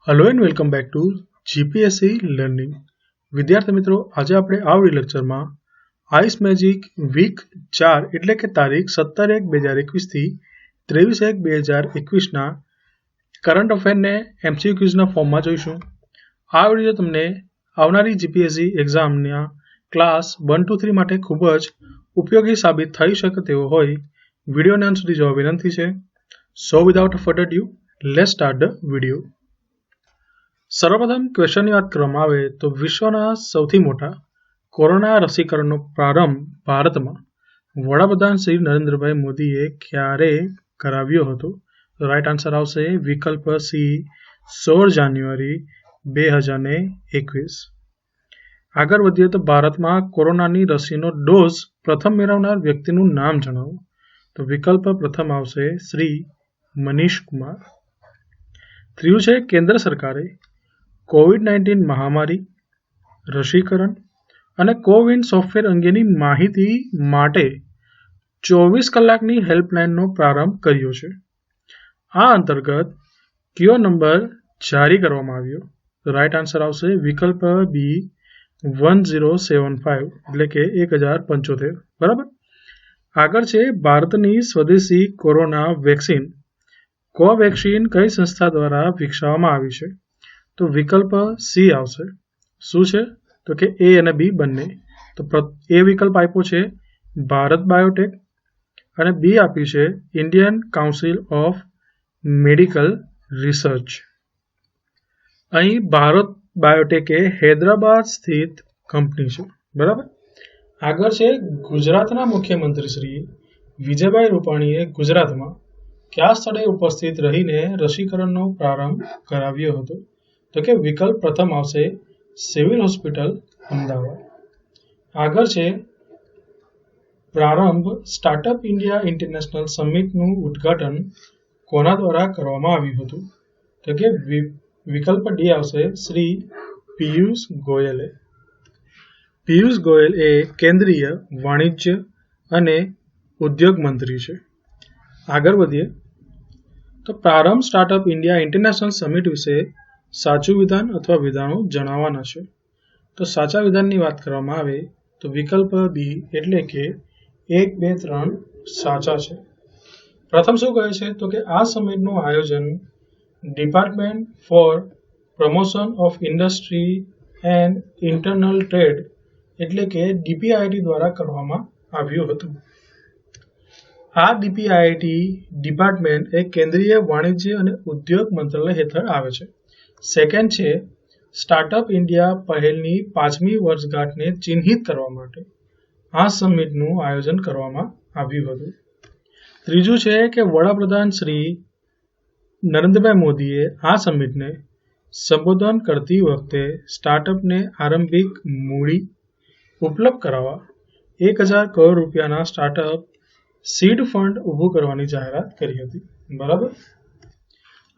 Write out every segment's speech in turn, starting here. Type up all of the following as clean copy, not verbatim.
Hello and welcome back to GPSC learning. विद्यार्थी मित्रों, આજે આપણે આ વિડિયો લેક્ચરમાં આઈસ મેજિક વીક 4 એટલે કે તારીખ 17/1/2021 થી 23/1/2021 ના કરંટ અફેરને એમસીક્યુ ક્વિઝના ફોર્મમાં જોઈશું। આ વિડિયો તમને આવનારી જીપીએસસી એક્ઝામના ક્લાસ 1 2 3 માટે ખૂબ જ ઉપયોગી સાબિત થઈ શકે તેવો હોય વિડિયોને અંત સુધી જોવા વિનંતી છે। So without further due let's start the video. सर्वप्रथम क्वेश्चन की बात કરવામાં આવે તો વિશ્વના સૌથી મોટા કોરોના રસીકરણનો પ્રારંભ ભારતમાં વડાપ્રધાન શ્રી નરેન્દ્રભાઈ મોદીએ ક્યારે કરાવ્યો હતો? રાઈટ આન્સર આવશે વિકલ્પ સી 16 જાન્યુઆરી 2021। આગળ વધીએ તો ભારતમાં કોરોનાની રસીનો ડોઝ પ્રથમ મેળવનાર વ્યક્તિનું નામ જણાવો। તો વિકલ્પ પ્રથમ આવશે શ્રી મનીષ કુમાર। ત્રીજું છે કેન્દ્ર સરકારે કોવિડ-19 મહામારી, રસીકરણ અને કોવિન સોફ્ટવેર અંગેની માહિતી માટે 24 કલાકની હેલ્પલાઇનનો પ્રારંભ કર્યો છે। આ અંતર્ગત કયો નંબર જારી કરવામાં આવ્યો? રાઈટ આન્સર આવશે વિકલ્પ બી 1075 એટલે કે 1075। બરાબર। આગળ છે ભારતની સ્વદેશી કોરોના વેક્સિન કોવેક્સિન કઈ સંસ્થા દ્વારા વિકસાવવામાં આવી છે? તો વિકલ્પ સી આવશે। શું છે? તો કે એ અને બી બંને। તો એ વિકલ્પ આપ્યો છે ભારત બાયોટેક અને બી આપ્યું છે Indian council of medical research. અહીં ભારત બાયોટેક એ હૈદરાબાદ સ્થિત કંપની છે। બરાબર। આગળ છે ગુજરાતના મુખ્યમંત્રી શ્રી વિજયભાઈ રૂપાણીએ ગુજરાતમાં કયા સ્થળે ઉપસ્થિત રહીને રસીકરણનો પ્રારંભ કરાવ્યો હતો? તો કે વિકલ્પ પ્રથમ આવશે સિવિલ હોસ્પિટલ અમદાવાદ। આગળ છે પ્રારંભ સ્ટાર્ટઅપ ઇન્ડિયા ઇન્ટરનેશનલ સમિટનું ઉદ્ઘાટન કોના દ્વારા કરવામાં આવ્યું હતું? તો કે વિકલ્પ ડી આવશે શ્રી પિયુષ ગોયલે। પિયુષ ગોયલ એ કેન્દ્રીય વાણિજ્ય અને ઉદ્યોગ મંત્રી છે। આગળ વધીએ તો પ્રારંભ સ્ટાર્ટઅપ ઇન્ડિયા ઇન્ટરનેશનલ સમિટ વિશે સાચું વિધાન અથવા વિધાનો જણાવવાના છે। તો સાચા વિધાનની વાત કરવામાં આવે તો વિકલ્પ બી એટલે કે 1 2 3 સાચા છે। પ્રથમ શું કહે છે? તો કે આ સમિટનું આયોજન department four promotion of industry and internal trade એટલે કે ડીપીઆઈટી દ્વારા કરવામાં આવ્યું હતું। આ ડીપીઆઈટી ડિપાર્ટમેન્ટ એ કેન્દ્રીય વાણિજ્ય અને ઉદ્યોગ મંત્રાલય હેઠળ આવે છે। સેકન્ડ છે સ્ટાર્ટઅપ ઇન્ડિયા પહેલની 5મી વર્ષગાંઠને ચિહ્નિત કરવા માટે આ સમિટનું આયોજન કરવામાં આવ્યું હતું। ત્રીજું છે કે વડાપ્રધાન શ્રી નરેન્દ્રભાઈ મોદીએ આ સમિટને સંબોધન કરતી વખતે સ્ટાર્ટઅપને આરંભિક મૂડી ઉપલબ્ધ કરાવવા 1000 કરોડ રૂપિયાના સ્ટાર્ટઅપ સીડ ફંડ ઊભું કરવાની જાહેરાત કરી હતી। બરાબર।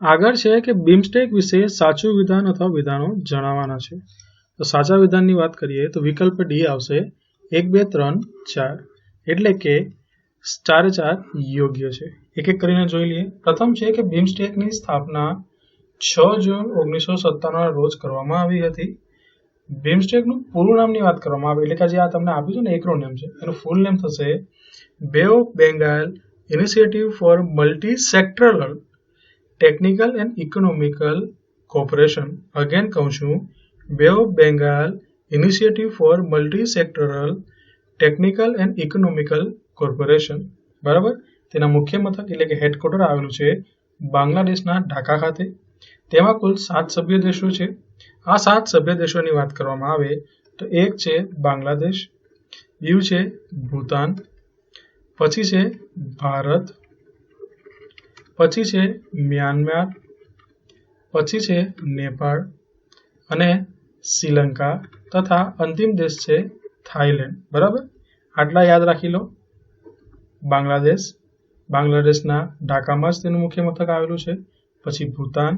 આગળ છે કે બીમસ્ટેક વિશે સાચું વિધાન અથવા વિધાનો જણાવવાના છે। તો સાચા વિધાનની વાત કરીએ તો વિકલ્પ ડી આવશે 1 2 3 4 એટલે કે 4 4 યોગ્ય છે। એક એક કરીને જોઈ લઈએ। પ્રથમ છે કે બીમસ્ટેકની સ્થાપના 6 જૂન 1997ના રોજ કરવામાં આવી હતી। બીમસ્ટેકનું પૂરું નામની વાત કરવામાં આવે એટલે કે જે આ તમને આપ્યું છે ને એક્રોનેમ છે એનું ફૂલ નેમ થશે બે of Bengal initiative four multi sectoral technical and economical corporation. Again કહું છું બે of Bengal initiative four multi sectoral technical and economical corporation. બરાબર। તેના મુખ્ય મથક એટલે કે હેડક્વાર્ટર આવેલું છે બાંગ્લાદેશના ઢાકા ખાતે। તેમાં કુલ 7 સભ્ય દેશો છે। આ 7 સભ્ય દેશોની વાત કરવામાં આવે તો એક છે બાંગ્લાદેશ, બીજું છે ભૂતાન, પછી છે ભારત, પછી છે મ્યાનમાર, પછી છે નેપાળ અને શ્રીલંકા તથા અંતિમ દેશ છે થાઈલેન્ડ। બરાબર। આટલા યાદ રાખી લો। બાંગ્લાદેશના ઢાકામાં જ તેનું મુખ્ય મથક આવેલું છે, પછી ભૂતાન,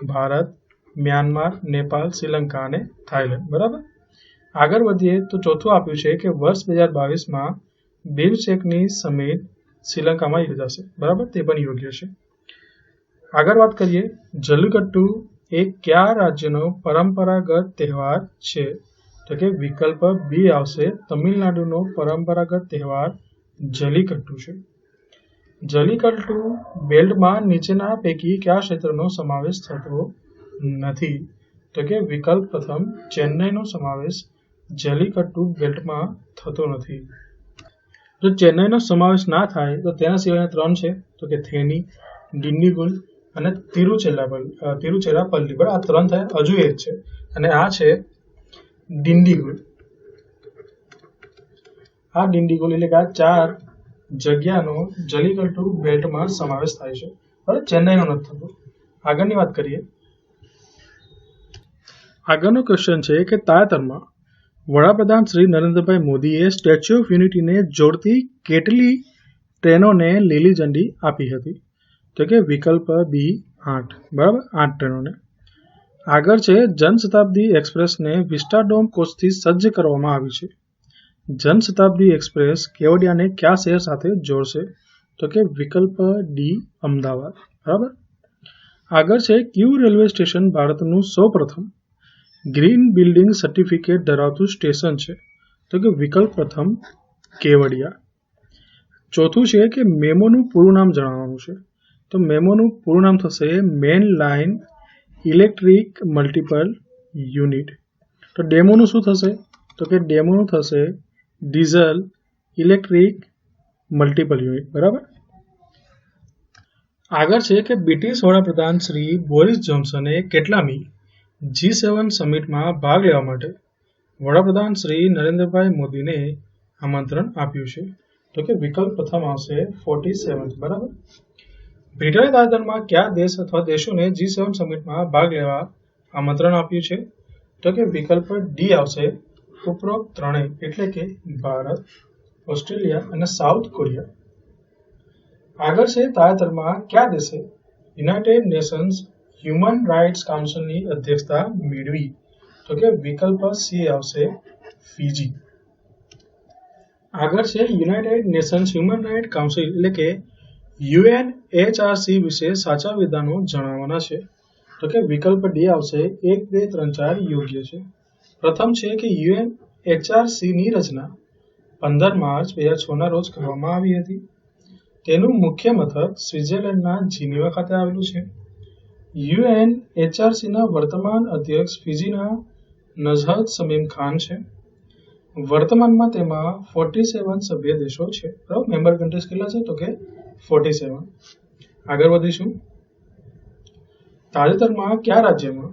ભારત, મ્યાનમાર, નેપાળ, શ્રીલંકા અને થાઈલેન્ડ। બરાબર। આગળ વધીએ તો ચોથું આપ્યું છે કે વર્ષ 2022માં બીમસ્ટેકની સમિટ શ્રીલંકામાં યોજાશે। બરાબર। તે પણ યોગ્ય છે। આગળ વાત કરીએ જલ્લીકટ્ટુ એ કયા રાજ્યનો પરંપરાગત તહેવાર છે? તો કે વિકલ્પ બી આવશે તમિલનાડુનો પરંપરાગત તહેવાર જલ્લીકટ્ટુ છે. જલ્લીકટ્ટુ બેલ્ટમાં નીચેના પૈકી કયા ક્ષેત્રનો સમાવેશ થતો નથી? તો કે વિકલ્પ પ્રથમ ચેન્નઈનો સમાવેશ જલ્લીકટ્ટુ બેલ્ટમાં થતો નથી. જો ચેન્નઈનો સમાવેશ ના થાય તો તેના સિવાયના 3 છે, તો કે થેની, ડિંડીગુલ અને તિરુચિરાપલ્લી. બરાબર, આ 3 થયા. હજુ એક છે અને આ છે ડિંડીગુલ. આ ડિંડીગુલ એટલે કે આ 4 જગ્યાનો જલ્લીકટ્ટુ બેલ્ટમાં સમાવેશ થાય છે. બરાબર, ચેન્નઈનો નથી થતો. આગળની વાત કરીએ. આગળનો ક્વેશ્ચન છે કે તાજેતરમાં વડાપ્રધાન શ્રી નરેન્દ્રભાઈ મોદીએ સ્ટેચ્યુ ઓફ યુનિટીને જોડતી કેટલી ટ્રેનોને લીલી ઝંડી આપી હતી? તો કે વિકલ્પ બી 8. બરાબર, 8 ટ્રેનોને. આગળ છે જનશતાબ્દી એક્સપ્રેસને વિસ્ટાડોમ કોચથી સજ્જ કરવામાં આવી છે. જનશતાબ્દી એક્સપ્રેસ કેવડિયાને કયા શહેર સાથે જોડશે? તો કે વિકલ્પ ડી અમદાવાદ. બરાબર. આગળ છે કયું રેલવે સ્ટેશન ભારતનું સૌપ્રથમ ગ્રીન બિલ્ડિંગ સર્ટિફિકેટ ધરાવતું સ્ટેશન છે? તો કે વિકલ્પ પ્રથમ કેવડિયા. ચોથું છે કે મેમોનું પૂરું નામ જણાવવાનું છે. તો મેમોનું પૂરું નામ થશે main line electric multiple unit. તો ડેમોનું શું થશે? તો કે ડેમોનું થશે ડીઝલ ઇલેક્ટ્રિક મલ્ટિપલ યુનિટ. બરાબર. આગળ છે કે બ્રિટિશ વડાપ્રધાન શ્રી બોરિસ જોન્સને કેટલામી G7 સમિટમાં ભાગ લેવા માટે વડાપ્રધાન શ્રી નરેન્દ્રભાઈ મોદીને આમંત્રણ આપ્યું છે? તો કે વિકલ્પ પ્રથમ આવશે 47. બરાબર. બ્રિટને તાજેતરમાં કયા દેશ અથવા દેશોને G7 સમિટમાં ભાગ લેવા આમંત્રણ આપ્યું છે? તો કે વિકલ્પ ડી આવશે ઉપરોક્ત ત્રણેય, એટલે કે ભારત, ઓસ્ટ્રેલિયા અને સાઉથ કોરિયા. આગળ છે તાજેતરમાં કયા દેશે યુનાઇટેડ નેશન્સ હ્યુમન રાઇટ્સ કાઉન્સિલની અધ્યક્ષતા મેળવી? તો કે વિકલ્પ સી આવશે ફિજી. આગળ છે United Nations Human Rights Council એટલે કે UNHRC વિશે સાચા વિધાનો જણાવવાના છે. તો કે વિકલ્પ ડી આવશે 1, 2, 3, 4 યોગ્ય છે. પ્રથમ છે કે UNHRC ની રચના 15 માર્ચ 2006ના રોજ કરવામાં આવી હતી. તેનું મુખ્ય મથક સ્વિટ્ઝરલેન્ડના જીનીવા ખાતે આવેલું છે. UNHRCના વર્તમાન અધ્યક્ષ ફિજીના નઝહત સમીમ ખાન છે. વર્તમાનમાં તેમાં 47 સભ્ય દેશો છે. બરાબર, મેમ્બર કન્ટ્રીઝ કેટલા છે? તો કે 47. આગળ વધીશું. તાજેતરમાં કયા રાજ્યમાં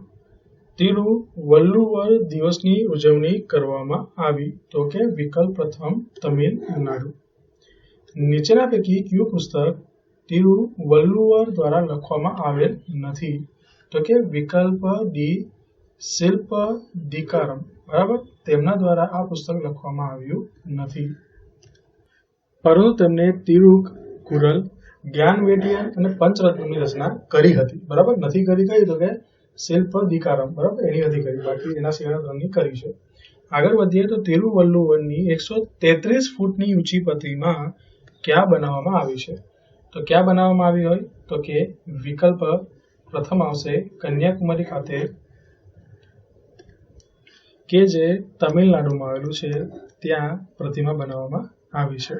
તિરુવલ્લુવર દિવસની ઉજવણી કરવામાં આવી? તો કે વિકલ્પ પ્રથમ તમિલનાડુ. નીચેના પૈકી કયું પુસ્તક તિરુવલ્લુવર દ્વારા લખવામાં આવેલ નથી? તો કે વિકલ્પ ડી શિલ્પદીકારમ. બરાબર, તેમના દ્વારા આ પુસ્તક લખવામાં આવ્યું નથી, પરંતુ તેમણે તિરુકુરલ, જ્ઞાનવેટિયન અને પંચરત્નની રચના કરી હતી. બરાબર, નથી કરી કઈ? તો કે શિલ્પદીકારમ. બરાબર, એની નથી કરી, બાકી એના સિવાયના 3ની કરી છે. આગળ વધીએ તો તિરુવલ્લુવરની 133 ફૂટની ઊંચી પ્રતિમા ક્યાં બનાવવામાં આવી છે? તો ક્યાં બનાવવામાં આવી હોય? તો કે વિકલ્પ પ્રથમ આવશે કન્યાકુમારી ખાતે, કે જે તમિલનાડુમાં આવેલું છે. ત્યાં પ્રતિમા બનાવવામાં આવી છે.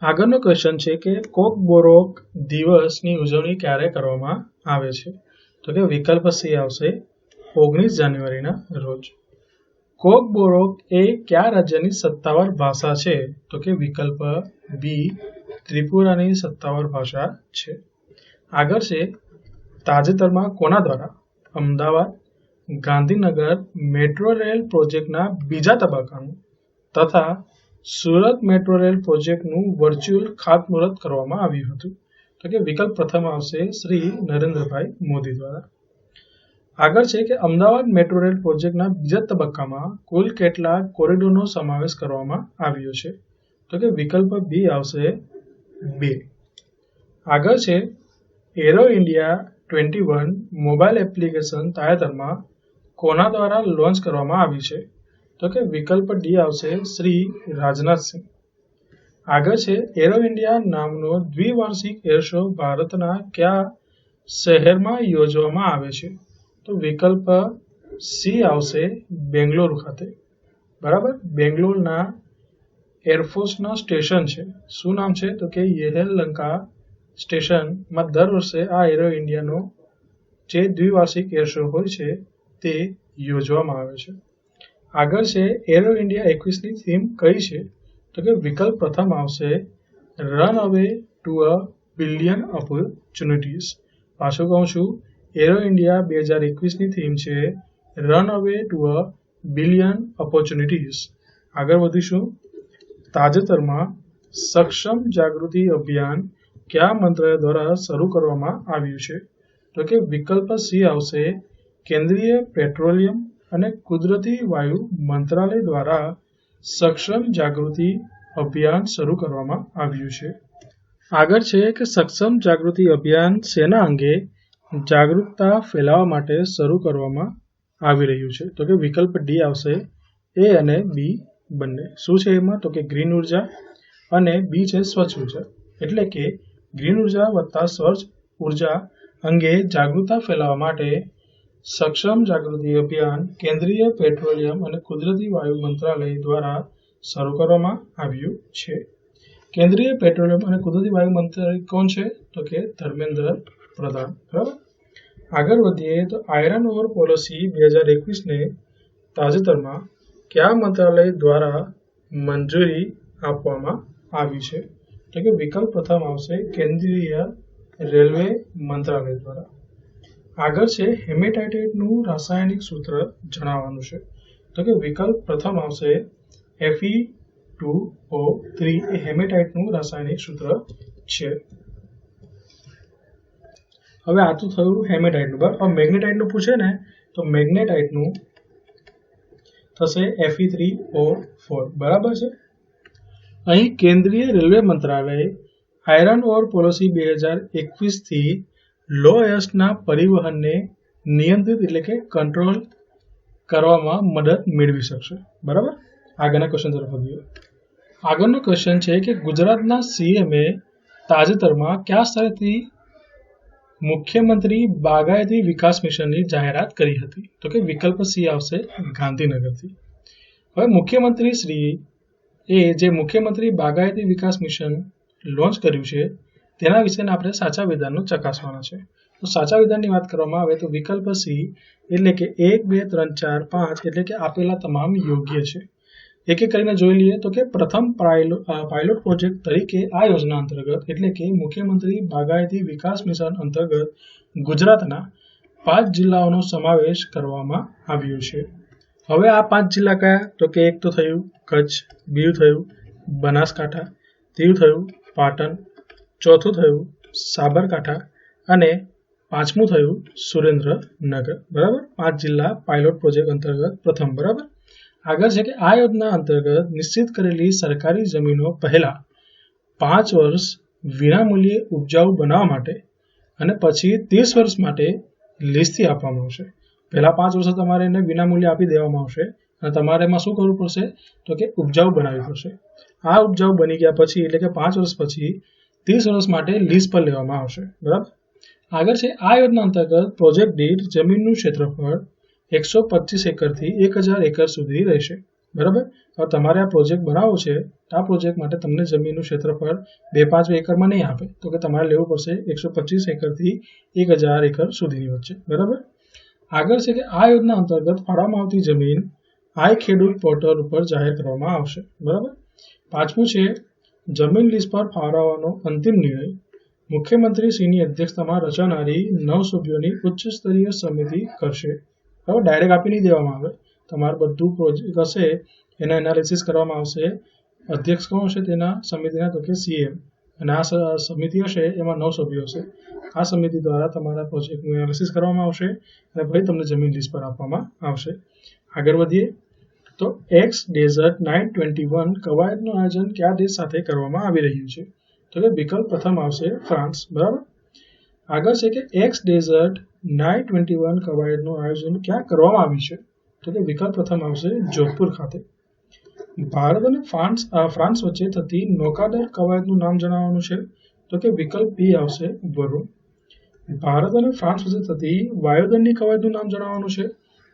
આગળનો ક્વેશ્ચન છે કે કોકબોરોક દિવસની ઉજવણી ક્યારે કરવામાં આવે છે? તો કે વિકલ્પ સી આવશે 19 જાન્યુઆરીના રોજ. કોકબોરોક એ કયા રાજ્યની સત્તાવાર ભાષા છે? તો કે વિકલ્પ બી ત્રિપુરાની સત્તાવાર ભાષા છે. આગળ છે તાજેતરમાં કોના દ્વારા અમદાવાદ ગાંધીનગર મેટ્રો રેલ પ્રોજેક્ટના બીજા તબક્કાનું તથા સુરત મેટ્રો રેલ પ્રોજેક્ટનું વર્ચ્યુઅલ ખાતમુહૂર્ત કરવામાં આવ્યું હતું? તો કે વિકલ્પ પ્રથમ આવશે શ્રી નરેન્દ્રભાઈ મોદી દ્વારા. આગળ છે કે અમદાવાદ મેટ્રો રેલ પ્રોજેક્ટના બીજા તબક્કામાં કુલ કેટલા કોરિડોરનો સમાવેશ કરવામાં આવ્યો છે? તો કે વિકલ્પ બી આવશે 2. આગળ છે એરો ઇન્ડિયા 21 મોબાઈલ એપ્લિકેશન તાજેતરમાં કોના દ્વારા લોન્ચ કરવામાં આવી છે? તો કે વિકલ્પ ડી આવશે શ્રી રાજનાથસિંહ. આગળ છે એરો ઇન્ડિયા નામનો દ્વિવાર્ષિક એર શો ભારતના કયા શહેરમાં યોજવામાં આવે છે? તો વિકલ્પ સી આવશે બેંગ્લોર ખાતે. બરાબર, બેંગ્લોરના એરફોર્સના સ્ટેશન છે. શું નામ છે? તો કે યેલંકા સ્ટેશનમાં દર વર્ષે આ એરો ઇન્ડિયાનો જે દ્વિવાર્ષિક એર શો હોય છે તે યોજવામાં આવે છે. આગળ છે એરો ઇન્ડિયા 21ની થીમ કઈ છે? તો કે વિકલ્પ પ્રથમ આવશે રન અવે ટુ અ બિલિયન ઓપોર્ચ્યુનિટીઝ. પાછું કહું છું, એરો ઇન્ડિયા 2021ની થીમ છે રન અવે ટુ અ બિલિયન ઓપોર્ચ્યુનિટીઝ. આગળ વધીશું. તાજેતરમાં સક્ષમ જાગૃતિ અભિયાન કયા મંત્રાલય દ્વારા શરૂ કરવામાં આવ્યું છે? તો કે વિકલ્પ સી આવશે કેન્દ્રીય પેટ્રોલિયમ અને કુદરતી વાયુ મંત્રાલય દ્વારા સક્ષમ જાગૃતિ અભિયાન શરૂ કરવામાં આવ્યું છે. આગળ છે કે સક્ષમ જાગૃતિ અભિયાન શેના અંગે જાગૃતતા ફેલાવવા માટે શરૂ કરવામાં આવી રહ્યું છે? તો કે વિકલ્પ ડી આવશે એ અને બી બંને. શું છે એમાં? તો કે ગ્રીન ઉર્જા અને બી છે સ્વચ્છ ઉર્જા. એટલે કે ગ્રીન ઉર્જા વત્તા સ્વચ્છ ઉર્જા અંગે જાગૃતતા ફેલાવવા માટે સક્ષમ જાગૃતિ અભિયાન કેન્દ્રીય પેટ્રોલિયમ અને કુદરતી વાયુ મંત્રાલય દ્વારા શરૂ કરવામાં આવ્યું છે. કેન્દ્રીય પેટ્રોલિયમ અને કુદરતી વાયુ મંત્રાલય કોણ છે? તો કે ધર્મેન્દ્ર પ્રધાન. બરાબર. આગળ વધીએ તો આયરન ઓર પોલિસી 2021ને તાજેતરમાં કયા મંત્રાલય દ્વારા મંજૂરી આપવામાં આવી છે? તો કે વિકલ્પ પ્રથમ આવશે કેન્દ્રીય રેલવે મંત્રાલય દ્વારા. આગળ છે હેમેટાઇટેટનું રાસાયણિક સૂત્ર જણાવવાનું છે. તો કે વિકલ્પ પ્રથમ આવશે Fe2O3 એ હેમેટાઇટનું રાસાયણિક સૂત્ર છે. હવે આ તો થયું હેમેટાઇટનું. બરાબર. હવે મેગ્નેટાઇટનું પૂછે ને તો મેગ્નેટાઇટનું થશે Fe3O4. બરાબર છે. અહીં કેન્દ્રીય રેલવે મંત્રાલય આયરન ઓર પોલિસી 2021થી લો એશના પરિવહનને નિયંત્રિત એટલે કે કંટ્રોલ કરવામાં મદદ મેળવી શકશે. બરાબર. આગળના ક્વેશ્ચન તરફ વધીએ. આગળનો ક્વેશ્ચન છે કે ગુજરાતના સીએમએ તાજેતરમાં કયા સ્થળેથી મુખ્યમંત્રી બાગાયતી વિકાસ મિશનની જાહેરાત કરી હતી? તો કે વિકલ્પ સી આવશે ગાંધીનગરથી. હવે મુખ્યમંત્રી શ્રી જે મુખ્યમંત્રી બાગાયતી વિકાસ મિશન લોન્ચ કર્યું છે તેના વિશેના આપણે સાચા વિધાનો ચકાસવાના છે. તો સાચા વિધાનની વાત કરવામાં આવે તો વિકલ્પ સી એટલે કે 1, 2, 3, 4, 5 એટલે કે આપેલા તમામ યોગ્ય છે. એક એક કરીને જોઈ લઈએ તો કે પ્રથમ પાયલોટ પ્રોજેક્ટ તરીકે આ યોજના અંતર્ગત એટલે કે મુખ્યમંત્રી બાગાયતી વિકાસ મિશન અંતર્ગત ગુજરાતના 5 જિલ્લાઓનો સમાવેશ કરવામાં આવ્યો છે. હવે આ 5 જિલ્લા કયા? તો કે એક તો થયું કચ્છ, બીજું થયું બનાસકાંઠા, ત્રીજું થયું પાટણ, ચોથું થયું સાબરકાંઠા અને પાંચમું થયું સુરેન્દ્રનગર. બરાબર. 5 જિલ્લા પાયલોટ પ્રોજેક્ટ અંતર્ગત પ્રથમ. બરાબર. આગળ છે કે આ યોજના અંતર્ગત નિશ્ચિત કરેલી સરકારી જમીનો પહેલા 5 વર્ષ વિનામૂલ્યે ઉપજાઉ બનાવવા માટે અને પછી 30 વર્ષ માટે લીઝથી આપવામાં આવશે. પહેલા 5 વર્ષ તમારે એને વિનામૂલ્યે આપી દેવામાં આવશે અને તમારે એમાં શું કરવું પડશે? તો કે ઉપજાઉ બનાવવી પડશે. આ ઉપજાઉ બની ગયા પછી એટલે કે 5 વર્ષ પછી 30 વર્ષ માટે લીઝ પર લેવામાં આવશે. બરાબર. આગળ છે આ યોજના અંતર્ગત પ્રોજેક્ટ દીઠ જમીનનું ક્ષેત્રફળ 125 એકરથી 1000 એકર સુધી રહેશે. બરાબર. હવે તમારે આ પ્રોજેક્ટ બનાવવો છે. આ પ્રોજેક્ટ માટે તમને જમીનનું ક્ષેત્રફળ 2-5 એકરમાં નહીં આપે તો કે તમારે લેવું પડશે 125 એકરથી 1000 એકર સુધીની વચ્ચે. બરાબર. આગળ છે કે આ યોજના અંતર્ગત ફાળવવામાં આવતી જમીન આઈ ખેડૂત પોર્ટલ ઉપર જાહેર કરવામાં આવશે. બરાબર. પાંચમું છે જમીન લીઝ પર ફાળવવાનો અંતિમ નિર્ણય મુખ્યમંત્રીશ્રીની અધ્યક્ષતામાં રચાનારી 9 સભ્યોની ઉચ્ચ સ્તરીય સમિતિ કરશે. બરાબર. ડાયરેક્ટ આપી નહીં દેવામાં આવે. તમારે બધું પ્રોજેક્ટ હશે એના એનાલિસિસ કરવામાં આવશે. અધ્યક્ષ કોણ હશે તેના સમિતિના? તો કે સીએમ. અને આ સમિતિ હશે એમાં 9 સભ્યો હશે. આ સમિતિ દ્વારા તમારા પ્રોજેક્ટનું એનાલિસિસ કરવામાં આવશે અને પછી તમને જમીન લીઝ પર આપવામાં આવશે. આગળ વધીએ તો એક્સ ડેઝર્ટ 921 કવાયતનું આયોજન કયા દેશ સાથે કરવામાં આવી રહ્યું છે? તો કે વિકલ્પ પ્રથમ આવશે ફ્રાન્સ. બરાબર. આગળ છે કે એક્સ ડેઝર્ટ 921 કવાયતનું આયોજન ક્યાં કરવામાં આવ્યું છે? તો કે વિકલ્પ પ્રથમ આવશે જોધપુર ખાતે. ભારત અને ફ્રાન્સ વચ્ચે થતી નૌકાદળ કવાયતનું નામ જણાવવાનું છે. તો કે વિકલ્પ બી આવશે વરુણ. ભારત અને ફ્રાન્સ વચ્ચે થતી વાયુદળની કવાયતનું નામ જણાવવાનું છે,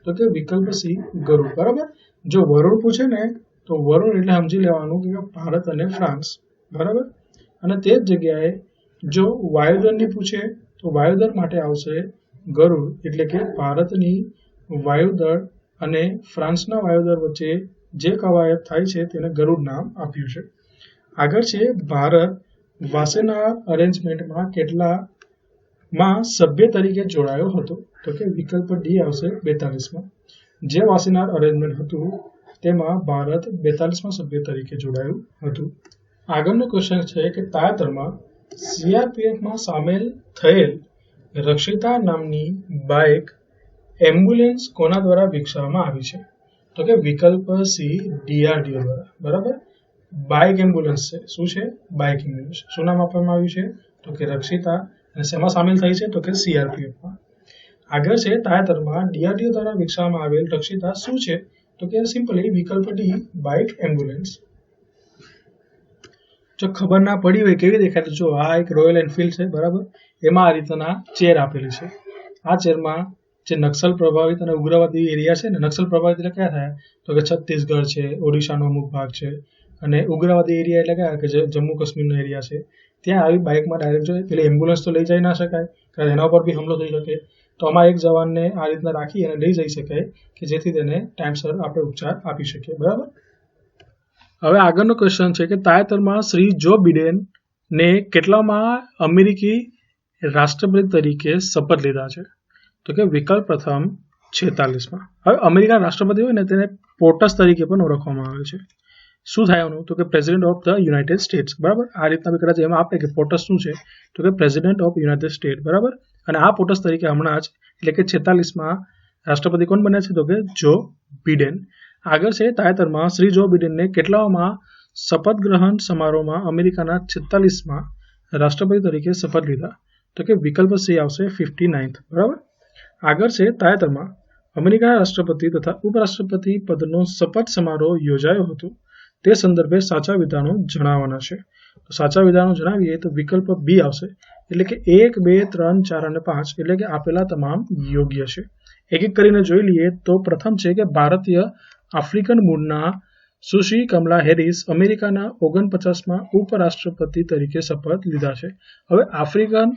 તો કે વિકલ્પ સી ગરુડ. બરાબર. જો વરુણ પૂછે ને તો વરુણ એટલે સમજી લેવાનું કે ભારત અને ફ્રાન્સ. બરાબર. અને તે જ જગ્યાએ જો વાયુદળની પૂછે તો વાયુદળ માટે આવશે ગરુડ, એટલે કે ભારતની વાયુદળ અને ફ્રાન્સના વાયુદળ વચ્ચે જે કવાયત થાય છે તેને ગરુડ નામ આપ્યું છે. આગળ છે ભારત વાસેનાર અરેન્જમેન્ટમાં કેટલામાં સભ્ય તરીકે જોડાયો હતો, તો કે વિકલ્પ ડી આવશે 42માં. જે વાસેનાર અરેન્જમેન્ટ હતું તેમાં ભારત 42માં સભ્ય તરીકે જોડાયું હતું. આગળનો ક્વેશ્ચન છે કે તાજેતરમાં સીઆરપીએફમાં સામેલ થયેલ રક્ષિતા નામની બાઇક એમ્બ્યુલન્સ કોના દ્વારા વિકસાવવામાં આવી છે, તો કે વિકલ્પ સી ડીઆરડીઓ દ્વારા. બરાબર. બાઇક એમ્બ્યુલન્સ છે. શું છે? Bike ambulance. શું નામ આપવામાં આવ્યું છે, તો કે રક્ષિતા. અને શેમાં સામેલ થઈ છે, તો કે સીઆરપીએફમાં. આગળ છે તાજેતરમાં ડીઆરડીઓ દ્વારા વિકસાવવામાં આવેલ રક્ષિતા શું છે, તો કે સિમ્પલી વિકલ્પ ડી બાઇક એમ્બ્યુલન્સ. જો ખબર ના પડી હોય કેવી દેખાય, જો આ એક રોયલ એનફિલ્ડ છે. બરાબર. એમાં આ રીતના ચેર આપેલી છે. આ ચેરમાં જે નક્સલ પ્રભાવિત અને ઉગ્રવાદી એરિયા છે ને, નક્સલ પ્રભાવિત એટલે ક્યાં થાય, તો કે છત્તીસગઢ છે, ઓડિશાનો અમુક ભાગ છે, અને ઉગ્રવાદી એરિયા એટલે કયા કે જે જમ્મુ કાશ્મીરનો એરિયા છે, ત્યાં આવી બાઇકમાં ડાયરેક્ટ જોઈએ પેલી એમ્બ્યુલન્સ તો લઈ જઈ ના શકાય, કારણ એના ઉપર બી હુમલો થઈ શકે. તો આમાં એક જવાનને આ રીતના રાખી અને લઈ જઈ શકાય કે જેથી તેને ટાઈમસર આપણે ઉપચાર આપી શકીએ. બરાબર. હવે આગળનો ક્વેશ્ચન છે કે તાજેતરમાં શ્રી જો બિડેનને કેટલામાં અમેરિકી રાષ્ટ્રપતિ તરીકે શપથ લીધા છે, તો કે વિકલ્પ પ્રથમ 46માં. હવે અમેરિકાના રાષ્ટ્રપતિ હોય ને તેને પોટસ તરીકે પણ ઓળખવામાં આવે છે. શું થાય એનું, તો કે president of the United states. બરાબર. આ રીતના કદાચ એમાં આપે કે પોટસ શું છે, તો કે પ્રેસિડેન્ટ ઓફ યુનાઇટેડ સ્ટેટ. બરાબર. અને આ પોટસ તરીકે હમણાં જ એટલે કે 46માં રાષ્ટ્રપતિ કોણ બન્યા છે, તો કે જો બિડેન. આગળ છે તાજેતરમાં શ્રી જો બિડેનને કેટલામાં શપથ ગ્રહણ સમારોહમાં અમેરિકાના 46માં રાષ્ટ્રપતિ તરીકે શપથ લીધા, તો કે વિકલ્પ સી આવશે 59th. બરાબર. આગળ છે તાજેતરમાં અમેરિકાના રાષ્ટ્રપતિ તથા ઉપરાષ્ટ્રપતિ પદનો શપથ સમારોહ યોજાયો હતો, તે સંદર્ભે સાચા વિધાનો જણાવવાના છે. તો સાચા વિધાનો જણાવીએ તો વિકલ્પ બી આવશે, એટલે કે 1, 2, 3, 4 અને 5 એટલે કે આપેલા તમામ યોગ્ય છે. એક એક કરીને જોઈ લઈએ તો પ્રથમ છે કે ભારતીય આફ્રિકન મૂળના સુશ્રી કમલા હેરિસ અમેરિકાના 49માં ઉપરાષ્ટ્રપતિ તરીકે શપથ લીધા છે. હવે આફ્રિકન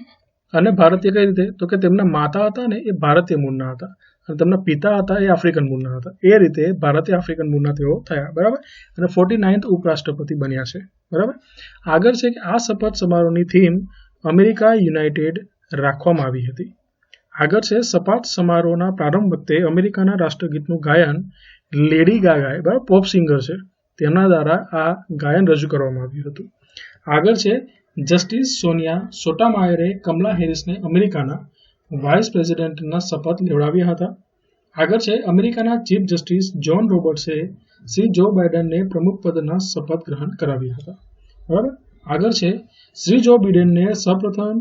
અને ભારતીય કઈ રીતે, તો કે તેમના માતા હતા ને એ ભારતીય મૂળના હતા અને તેમના પિતા હતા એ આફ્રિકન મૂળના હતા. એ રીતે ભારતીય આફ્રિકન મૂળના તેઓ થયા. બરાબર. અને 49th ઉપરાષ્ટ્રપતિ બન્યા છે. બરાબર. આગળ છે કે આ શપથ સમારોહની થીમ અમેરિકા યુનાઇટેડ રાખવામાં આવી હતી. આગળ છે શપથ સમારોહના પ્રારંભ વખતે અમેરિકાના રાષ્ટ્રગીતનું ગાયન લેડી ગાગાએ, બરાબર, પોપ સિંગર છે, તેમના દ્વારા આ ગાયન રજૂ કરવામાં આવ્યું હતું. આગળ છે જસ્ટિસ સોનિયા સોટામાયરે કમલા હેરિસને અમેરિકાના વાઇસ પ્રેસિડેન્ટના શપથ લેવડાવ્યા હતા. આગળ છે અમેરિકાના ચીફ જસ્ટિસ જોન રોબર્ટ્સે શ્રી જો બાઇડનને પ્રમુખ પદના શપથ ગ્રહણ કરાવ્યા હતા. બરાબર. આગળ છે શ્રી જો બિડેનને સૌપ્રથમ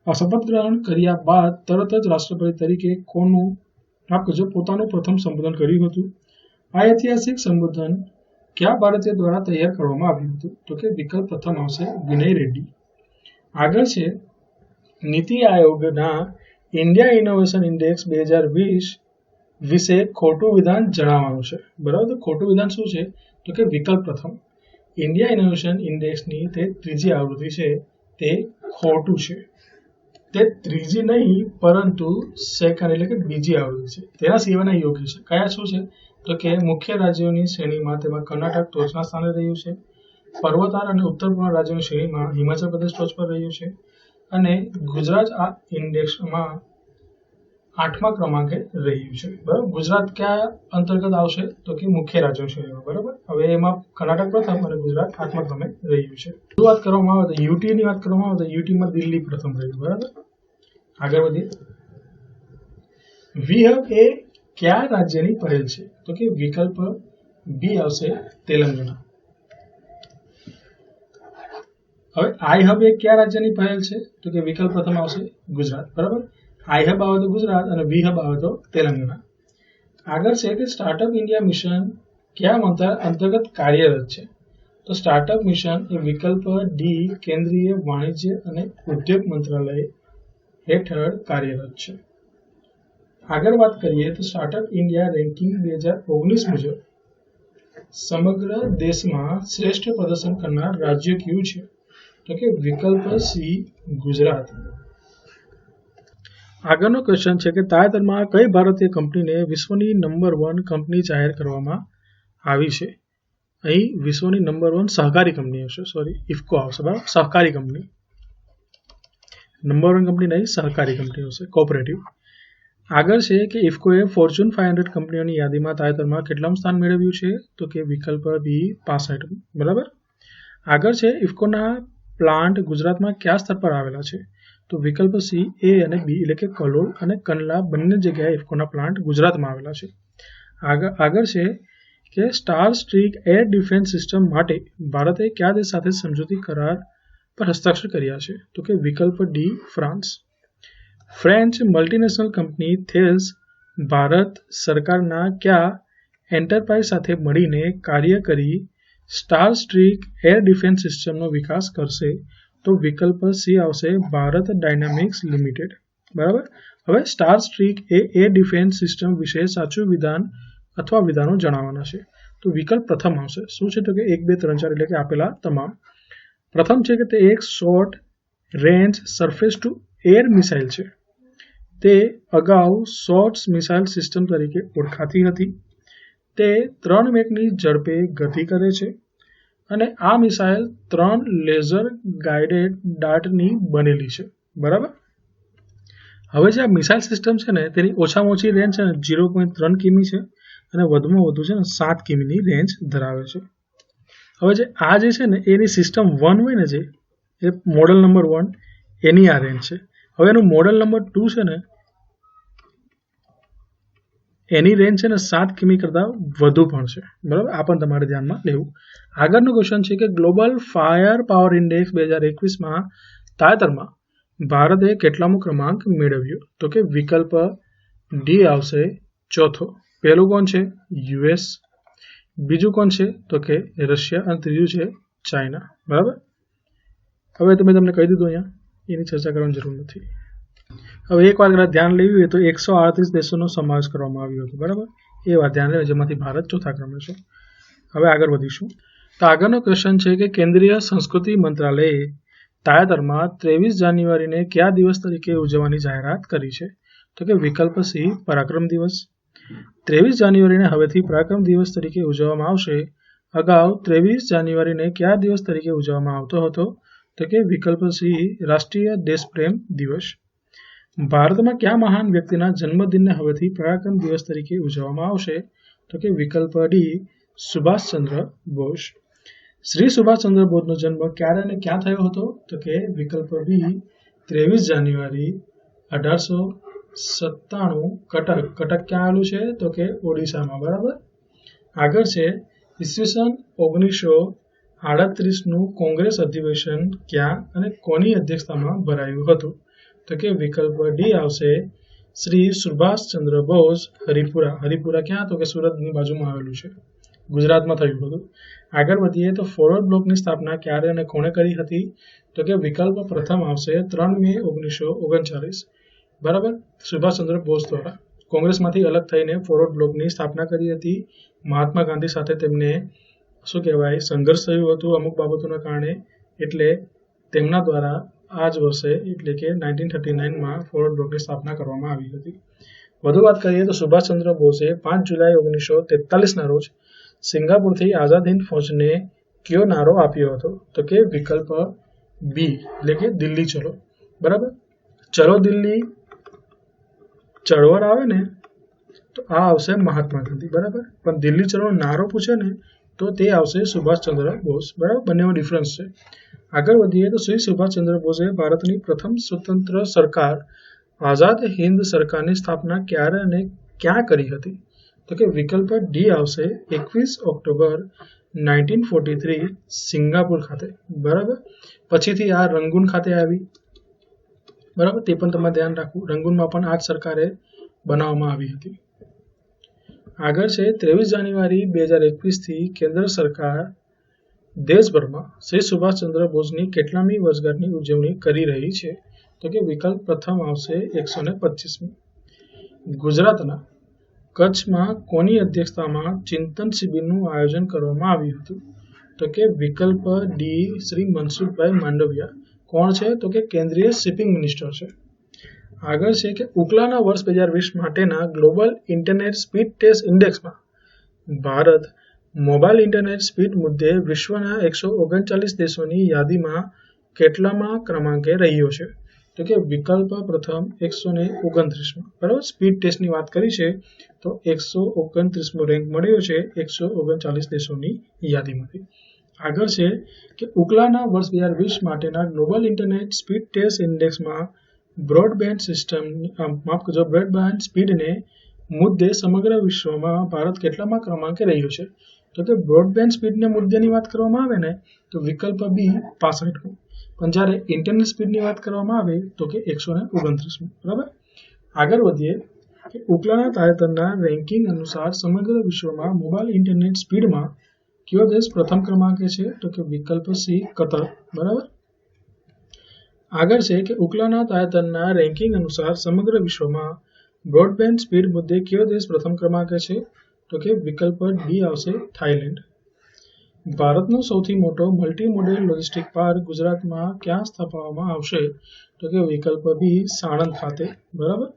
શપથ ગ્રહણ કર્યા બાદ તરત જ રાષ્ટ્રપતિ તરીકે પોતાનું પ્રથમ સંબોધન કર્યું હતું. આ ઐતિહાસિક સંબોધન કયા ભારતીય દ્વારા તૈયાર કરવામાં આવ્યું હતું, તો કે વિકલ્પ પ્રથમ આવશે વિનય રેડ્ડી. આગળ છે નીતિ આયોગના ઇન્ડિયા ઇનોવેશન ઇન્ડેક્સ 2020 વિશે ખોટું વિધાન જણાવવાનું છે. બરાબર. ખોટું વિધાન શું છે, તો કે વિકલ્પ પ્રથમ ઇન્ડિયા ઇનોવેશન ઇન્ડેક્સની તે ત્રીજી આવૃત્તિ છે તે ખોટું છે. તે ત્રીજી નહીં પરંતુ સેકન્ડ એટલે કે બીજી આવૃત્તિ છે. તેના સિવાયના યોગ્ય છે. કયા શું છે, તો કે મુખ્ય રાજ્યોની શ્રેણીમાં તેમાં કર્ણાટક ટોચના સ્થાને રહ્યું છે, પર્વતાર અને ઉત્તર પૂર્વ રાજ્યોની શ્રેણીમાં હિમાચલ પ્રદેશ ટોચ પર રહ્યું છે, અને ગુજરાત આ ઇન્ડેક્સમાં 8મા ક્રમાંકે રહ્યું છે. બરાબર. ગુજરાત કયા અંતર્ગત આવશે, તો કે મુખ્ય રાજ્યોની શ્રેણીમાં. બરાબર. હવે એમાં કર્ણાટક પ્રથમ અને ગુજરાત 8મા ક્રમે રહ્યું છે. જો વાત કરવામાં આવે તો યુટીની વાત કરવામાં આવે તો યુટીમાં દિલ્હી પ્રથમ રહ્યું. બરાબર. આગળ વધીએ. વી હબ એ કયા રાજ્યની પહેલ છે, તો કે વિકલ્પ બી આવશે તેલંગાણા. હવે આઈ હબ એ કયા રાજ્યની પહેલ છે, તો કે વિકલ્પ પ્રથમ આવશે ગુજરાત. બરાબર. આઈ હબ આવે તો ગુજરાત અને વી હબ આવે તો તેલંગાણા. આગળ છે કે સ્ટાર્ટઅપ ઇન્ડિયા મિશન કયા મંત્રાલય અંતર્ગત કાર્યરત છે, તો સ્ટાર્ટઅપ મિશન એ વિકલ્પ ડી કેન્દ્રીય વાણિજ્ય અને ઉદ્યોગ મંત્રાલય હેઠળ કાર્યરત છે. આગળ વાત કરીએ તો સ્ટાર્ટઅપ ઇન્ડિયા રેન્કિંગ 2019 મુજબ સમગ્ર દેશમાં શ્રેષ્ઠ પ્રદર્શન કરનાર રાજ્ય કયું છે? તો કે વિકલ્પ સી ગુજરાત. આગળનો ક્વેશ્ચન છે કે તાજેતરમાં કઈ ભારતીય કંપનીને વિશ્વની નંબર 1 કંપની જાહેર કરવામાં આવી છે? અહીં વિશ્વની નંબર 1 સહકારી કંપની હશે, ઇફકો આવશે, બરાબર, સહકારી કંપની. નંબર 1 કંપની નહીં, સહકારી કંપની હશે, કોઓપરેટિવ. આગળ છે કે ઇફકોએ ફોર્ચ્યુન 500 કંપનીઓની યાદીમાં તાજેતરમાં કેટલામું સ્થાન મેળવ્યું છે? તો કે વિકલ્પ બી 65, બરાબર. આગળ છે ઇફકોના પ્લાન્ટ ગુજરાતમાં કયા સ્તર પર આવેલા છે? તો વિકલ્પ સી એ અને બી એટલે કે કલોલ અને કંડલા બંને જગ્યાએ ઇફકોના પ્લાન્ટ ગુજરાતમાં આવેલા છે. આગળ છે કે star strict air defence system માટે ભારતે કયા દેશ સાથે સમજૂતી કરાર પર હસ્તાક્ષર કર્યા છે? તો કે વિકલ્પ D France. French multinational company Thales Bharat સરકારના કયા એન્ટરપ્રાઇઝ સાથે મળીને કાર્ય કરી સ્ટાર સ્ટ્રીક એર ડિફેન્સ સિસ્ટમનો વિકાસ કરશે? તો વિકલ્પ સી આવશે, ભારત ડાયનામિક્સ લિમિટેડ, બરાબર. હવે સ્ટાર સ્ટ્રીક એ એર ડિફેન્સ સિસ્ટમ વિશે સાચું વિધાન અથવા વિધાનો જણાવવાના છે. તો વિકલ્પ પ્રથમ આવશે. શું છે? તો કે 1, 2, 3, 4 એટલે કે આપેલા તમામ. પ્રથમ છે કે તે એક short range surface two air missile છે. તે અગાઉ શોર્ટ મિસાઇલ સિસ્ટમ તરીકે ઓળખાતી હતી. તે 3 મેકની ઝડપે ગતિ કરે છે અને આ મિસાઇલ 3 લેઝર ગાઇડેડ ડાર્ટની બનેલી છે, બરાબર. હવે જે આ મિસાઇલ સિસ્ટમ છે ને તેની ઓછામાં ઓછી રેન્જ છે ને 0.3 કિમી છે અને વધુમાં વધુ છે ને 7 કિમીની રેન્જ ધરાવે છે. હવે જે આ જે છે ને એની સિસ્ટમ 1 હોય ને, જે એ મોડલ નંબર 1 એની આ રેન્જ છે. હવે એનું મોડલ નંબર 2 છે ને એની રેન્જ છે ને 7 કિમી કરતાં વધુ પણ છે, બરાબર. આ પણ તમારે ધ્યાનમાં લેવું. આગળનો ક્વેશ્ચન છે કે ગ્લોબલ ફાયર પાવર ઇન્ડેક્સ 2021માં તાજેતરમાં ભારતે કેટલામો ક્રમાંક મેળવ્યો? તો કે વિકલ્પ ડી આવશે, ચોથો. પહેલું કોણ છે? યુએસ. બીજું કોણ છે? તો કે રશિયા. અને ત્રીજું છે ચાઇના, બરાબર. હવે તમે તમને કહી દીધું, અહીંયા એની ચર્ચા કરવાની જરૂર નથી. હવે એક વાત ધ્યાન લેવી હોય તો 138 દેશોનો સમાવેશ કરવામાં આવ્યો હતો, બરાબર. એ વાત ધ્યાન લેવી, જેમાંથી ભારત ચોથા ક્રમે છે. હવે આગળ વધીશું. તો આગળનો ક્વેશ્ચન છે કે કેન્દ્રીય સંસ્કૃતિ મંત્રાલયે તાજેતરમાં 23 જાન્યુઆરીને કયા દિવસ તરીકે ઉજવવાની જાહેરાત કરી છે? તો કે વિકલ્પ સી પરાક્રમ દિવસ. 23 જાન્યુઆરીને હવેથી પરાક્રમ દિવસ તરીકે ઉજવવામાં આવશે. અગાઉ 23 જાન્યુઆરીને કયા દિવસ તરીકે ઉજવવામાં આવતો હતો? તો કે વિકલ્પ સી રાષ્ટ્રીય દેશપ્રેમ દિવસ. ભારતમાં કયા મહાન વ્યક્તિના જન્મદિનને હવેથી પરાક્રમ દિવસ તરીકે ઉજવવામાં આવશે? તો કે વિકલ્પ ડી સુભાષચંદ્ર બોઝ. શ્રી સુભાષચંદ્ર બોઝનો જન્મ ક્યારે અને ક્યાં થયો હતો? તો કે વિકલ્પ બી 23 જાન્યુઆરી 1897. કટક ક્યાં આવેલું છે? તો કે ઓડિશામાં, બરાબર. આગળ છે ઈસવીસન 1938નું કોંગ્રેસ અધિવેશન ક્યાં અને કોની અધ્યક્ષતામાં ભરાયું હતું? તો કે વિકલ્પ ડી આવશે, શ્રી સુભાષચંદ્ર બોઝ હરિપુરા. હરિપુરા ક્યાં? તો કે સુરતની બાજુમાં આવેલું છે, ગુજરાતમાં થયું હતું. આગળ વધીએ તો ફોરવર્ડ બ્લોકની સ્થાપના ક્યારે અને કોણે કરી હતી? તો કે વિકલ્પ પ્રથમ આવશે, 3 મે 1939, બરાબર, સુભાષચંદ્ર બોઝ દ્વારા. કોંગ્રેસમાંથી અલગ થઈને ફોરવર્ડ બ્લોકની સ્થાપના કરી હતી. મહાત્મા ગાંધી સાથે તેમને શું કહેવાય સંઘર્ષ થયું હતું અમુક બાબતોના કારણે, એટલે તેમના દ્વારા આ જ વર્ષે એટલે કે 1939માં ફોરવર્ડ બ્લોકની સ્થાપના કરવામાં આવી હતી. વધુ વાત કરીએ તો સુભાષચંદ્ર બોઝે 5 જુલાઈ 1943ના રોજ સિંગાપુરથી આઝાદ હિન્દ ફૌજને કયો નારો આપ્યો હતો? તો કે વિકલ્પ બી એટલે કે દિલ્હી ચલો, બરાબર. ચલો દિલ્હી ચળવળ આવે ને તો આ આવશે મહાત્મા ગાંધી, બરાબર. પણ દિલ્હી ચલોનો નારો પૂછે ને તો તે આવશે સુભાષચંદ્ર બોઝ, બરાબર. બંનેમાં ડિફરન્સ છે. આગળ વધીએ તો શ્રી સુભાષચંદ્ર બોઝે ભારતની પ્રથમ સ્વતંત્ર સરકાર આઝાદ હિન્દ સરકારની સ્થાપના ક્યારે અને ક્યાં કરી હતી? તો કે વિકલ્પ ડી આવશે, 21 ઓક્ટોબર 1943 સિંગાપુર ખાતે, બરાબર. પછીથી આ રંગૂન ખાતે આવી, બરાબર. તે પણ તમારે ધ્યાન રાખવું, રંગૂનમાં પણ આ જ સરકારે બનાવવામાં આવી હતી. આગળ છે 23 જાન્યુઆરી 2021થી કેન્દ્ર સરકાર દેશભરમાં શ્રી સુભાષચંદ્ર બોઝની કેટલામી વર્ષગાંઠની ઉજવણી કરી રહી છે? तो कि विकल्प प्रथम आवशे 125मी। गुजरातना कच्छमां कोनी अध्यक्षतामां चिंतन शिबिरनुं आयोजन करवामां आव्युं हतुं? तो कि विकल्प डी श्री मनसुखभाई मांडविया। कोण छे? तो कि केंद्रीय शिपिंग मिनिस्टर छे। आगळ छे कि उकलाना वर्ष 2020 माटेना ग्लोबल इंटरनेट स्पीड टेस्ट इंडेक्समां भारत मोबाइल इंटरनेट स्पीड मुद्दे विश्वना 139 देशोनी यादीमां કેટલામા ક્રમાંકે રહ્યો છે? तो कि विकल्प प्रथम 129 बराबर। स्पीड टेस्ट की बात करी है तो 129 रेंक मळ्यो छे 139 देशों यादी में। आगळ छे कि उकलाना वर्ष 2020 माटेना global internet speed test index में ब्रॉडबैंड सिस्टम माफ करजो ब्रॉडबैंड स्पीड ने मुद्दे समग्र विश्व में भारत કેટલામા क्रમાંકે રહ્યો છે? तो कि ब्रॉडबैंड स्पीड ने मुद्दे की बात करवामां आवे ने तो विकल्प बी 65। पण ज्यारे इंटरनेट स्पीड की बात करवामां आवे तो कि 129। बराबर। आगळ वधीए कि उकलाना तारेतरना रेंकिंग अनुसार समग्र विश्व में मोबाइल इंटरनेट स्पीड में कयो देश प्रथम क्रमांके छे? तो कि विकल्प सी कतर। बराबर। आगळ छे कि उकलाना तारेतरना रेंकिंग अनुसार समग्र विश्व में ब्रॉडबैंड स्पीड मुद्दे कयो देश प्रथम क्रमांके छे? तो कि विकल्प डी आवशे थाईलैंड। भारतनो सौथी मोटो multi modal logistic park Gujarat में क्या स्थापवामां आवशे? तो कि विकल्प बी साणंद खाते। बराबर।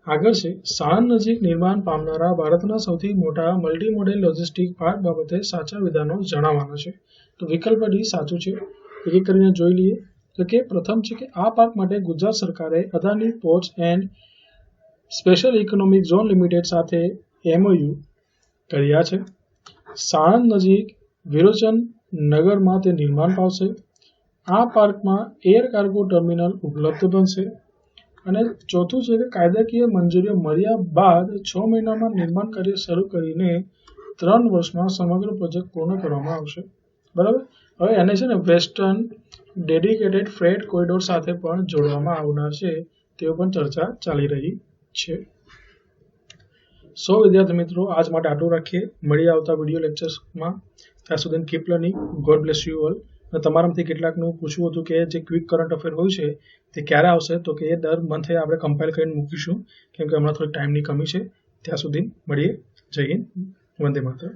आगळ छे साणंद नजीक निर्माण पामनारा भारतना सौथी मोटा मल्टी मोडेल लॉजिस्टिक पार्क बाबते साचा विधानो जणाववाना छे। तो विकल्प डी साचुं छे। एक करीने जोई लईए तो कि प्रथम छे कि आ पार्क माटे गुजरात सरकारे Adani ports and special economic zone limited साथे एमओयू कर्या छे। साणंद नजीक विरोचन नगर में ते निर्माण पामशे। आ पार्क में एयर कार्गो टर्मिनल उपलब्ध बनशे। अने चौथुं छे कि कायदाकीय मंजूरी मळ्या बाद 6 महीना में निर्माण कार्य शुरू करीने 3 वर्ष में समग्र प्रोजेक्ट पूर्ण करवामां आवशे। बराबर। हवे एने छे ने वेस्टर्न डेडिकेटेड फ्रेट कॉरिडोर साथे पण जोडवामां आवनार छे तेवुं पण चर्चा चाली रही छे। सो विद्यार्थी मित्रों आज माटे आटલું રાખીએ। મળીએ આવતા વિડિયો લેક્ચર્स में। ત્યાં સુધી keep learning. God bless you all. તમારામાંથી કેટલાકનું પૂછવું હતું કે જે ક્વિક કરંટ અફેર હોય છે તે ક્યારે આવશે? તો કે એ દર મંથે આપણે કમ્પાઇલ કરીને મૂકીશું કેમ કે હમણાં થોડી ટાઈમની કમી છે। ત્યાં સુધી મળીએ। જય હિન્દ, વંદે માતરમ।